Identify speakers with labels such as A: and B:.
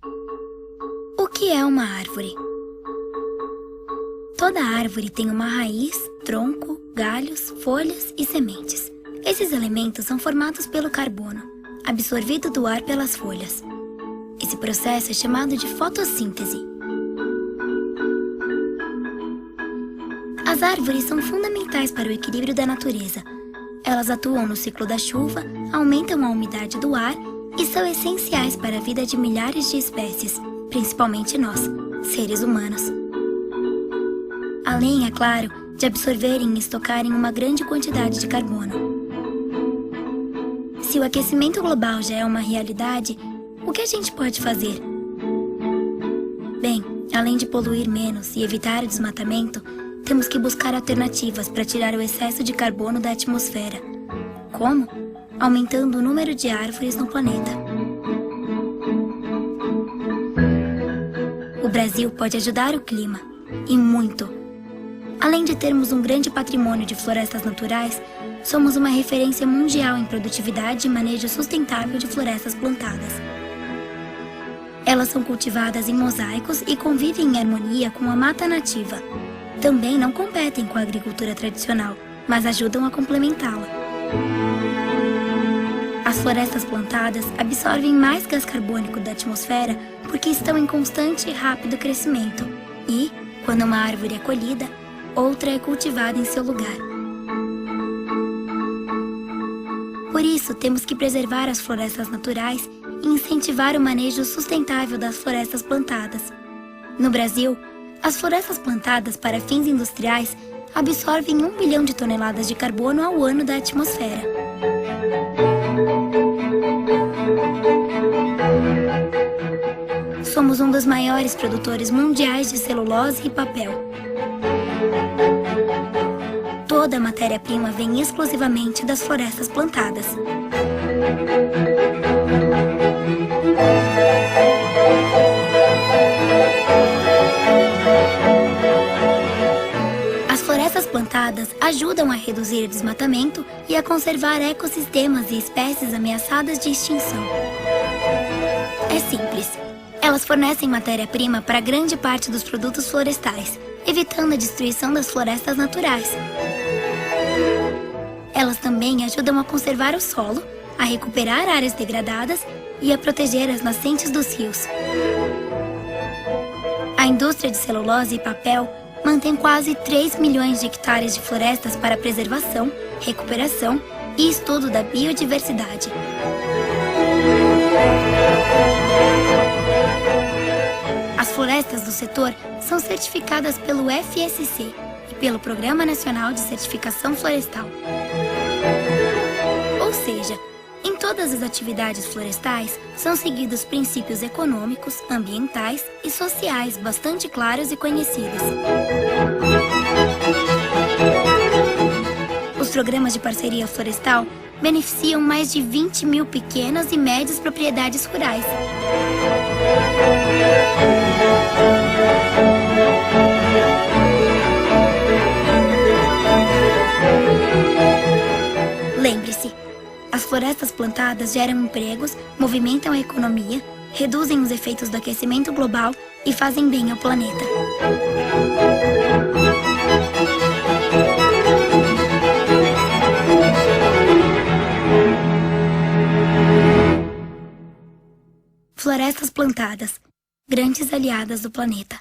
A: O que é uma árvore? Toda árvore tem uma raiz, tronco, galhos, folhas e sementes. Esses elementos são formados pelo carbono, absorvido do ar pelas folhas. Esse processo é chamado de fotossíntese. As árvores são fundamentais para o equilíbrio da natureza. Elas atuam no ciclo da chuva, aumentam a umidade do ar e são essenciais para a vida de milhares de espécies, principalmente nós, seres humanos. Além, é claro, de absorverem e estocarem uma grande quantidade de carbono. Se o aquecimento global já é uma realidade, o que a gente pode fazer? Bem, além de poluir menos e evitar o desmatamento, temos que buscar alternativas para tirar o excesso de carbono da atmosfera. Como? Aumentando o número de árvores no planeta. O Brasil pode ajudar o clima, e muito. Além de termos um grande patrimônio de florestas naturais, somos uma referência mundial em produtividade e manejo sustentável de florestas plantadas. Elas são cultivadas em mosaicos e convivem em harmonia com a mata nativa. Também não competem com a agricultura tradicional, mas ajudam a complementá-la. As florestas plantadas absorvem mais gás carbônico da atmosfera porque estão em constante e rápido crescimento. E, quando uma árvore é colhida, outra é cultivada em seu lugar. Por isso, temos que preservar as florestas naturais e incentivar o manejo sustentável das florestas plantadas. No Brasil, as florestas plantadas para fins industriais absorvem 1 bilhão de toneladas de carbono ao ano da atmosfera. Somos um dos maiores produtores mundiais de celulose e papel. Toda a matéria-prima vem exclusivamente das florestas plantadas. As florestas plantadas ajudam a reduzir o desmatamento e a conservar ecossistemas e espécies ameaçadas de extinção. É simples. Elas fornecem matéria-prima para grande parte dos produtos florestais, evitando a destruição das florestas naturais. Elas também ajudam a conservar o solo, a recuperar áreas degradadas e a proteger as nascentes dos rios. A indústria de celulose e papel mantém quase 3 milhões de hectares de florestas para preservação, recuperação e estudo da biodiversidade. As florestas do setor são certificadas pelo FSC e pelo Programa Nacional de Certificação Florestal. Ou seja, em todas as atividades florestais são seguidos princípios econômicos, ambientais e sociais bastante claros e conhecidos. Os programas de parceria florestal beneficiam mais de 20 mil pequenas e médias propriedades rurais. Lembre-se, as florestas plantadas geram empregos, movimentam a economia, reduzem os efeitos do aquecimento global e fazem bem ao planeta. Florestas plantadas, grandes aliadas do planeta.